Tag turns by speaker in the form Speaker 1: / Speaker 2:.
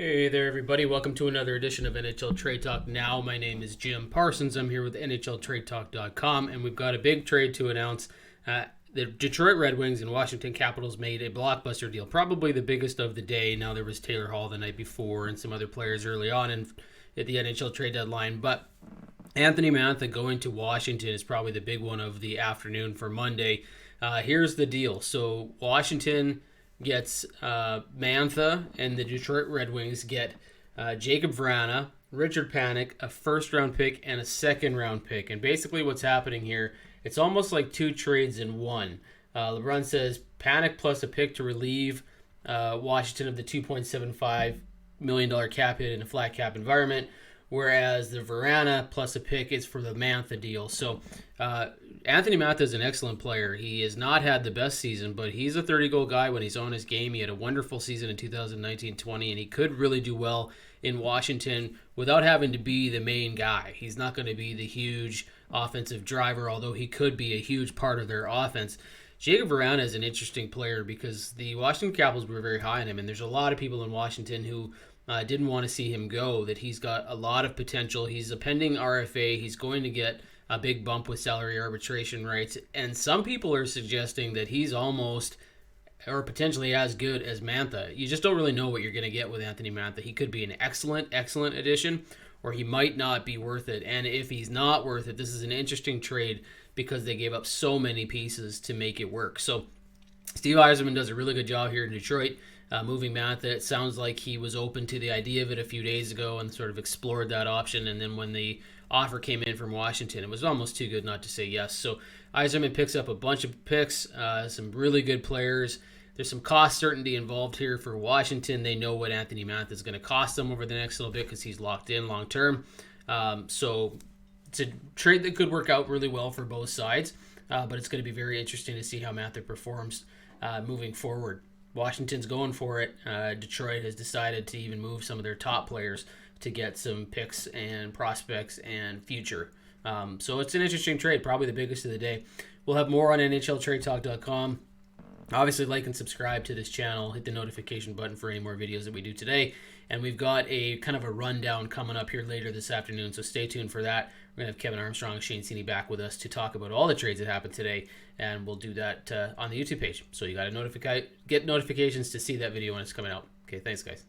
Speaker 1: Hey there, everybody. Welcome to another edition of NHL Trade Talk Now. My name is Jim Parsons. I'm here with NHLTradeTalk.com, and we've got a big trade to announce. The Detroit Red Wings and Washington Capitals made a blockbuster deal, probably the biggest of the day. Now, there was Taylor Hall the night before and some other players early on at the NHL trade deadline, but Anthony Mantha going to Washington is probably the big one of the afternoon for Monday. Here's the deal. So, Washington gets Mantha, and the Detroit Red Wings get Jakub Vrana, Richard Panik, a first-round pick, and a second-round pick. And basically what's happening here, it's almost like two trades in one. LeBrun says Panik plus a pick to relieve Washington of the $2.75 million cap hit in a flat cap environment, whereas the Vrana plus a pick is for the Mantha deal. So Anthony Mantha is an excellent player. He has not had the best season, but he's a 30-goal guy when he's on his game. He had a wonderful season in 2019-20, and he could really do well in Washington without having to be the main guy. He's not going to be the huge offensive driver, although he could be a huge part of their offense. Jakub Vrana is an interesting player because the Washington Capitals were very high on him, and there's a lot of people in Washington who didn't want to see him go, that he's got a lot of potential. He's a pending RFA. He's going to get a big bump with salary arbitration rights, and some people are suggesting that he's almost or potentially as good as Mantha. You just don't really know what you're going to get with Anthony Mantha. He could be an excellent addition, or he might not be worth it. And if he's not worth it, this is an interesting trade because they gave up so many pieces to make it work. So Steve Yzerman does a really good job here in Detroit. Moving Mantha, it sounds like he was open to the idea of it a few days ago and sort of explored that option. And then when the offer came in from Washington, it was almost too good not to say yes. So Yzerman picks up a bunch of picks, some really good players. There's some cost certainty involved here for Washington. They know what Anthony Mantha is going to cost them over the next little bit because he's locked in long term. So it's a trade that could work out really well for both sides, but it's going to be very interesting to see how Mantha performs moving forward. Washington's going for it. Detroit has decided to even move some of their top players to get some picks and prospects and future. So it's an interesting trade, probably the biggest of the day. We'll have more on NHLTradeTalk.com. Obviously, like and subscribe to this channel. Hit the notification button for any more videos that we do today. And we've got a kind of a rundown coming up here later this afternoon, so stay tuned for that. We're going to have Kevin Armstrong and Shane Cini back with us to talk about all the trades that happened today, and we'll do that on the YouTube page. So you got to get notifications to see that video when it's coming out. Okay, thanks, guys.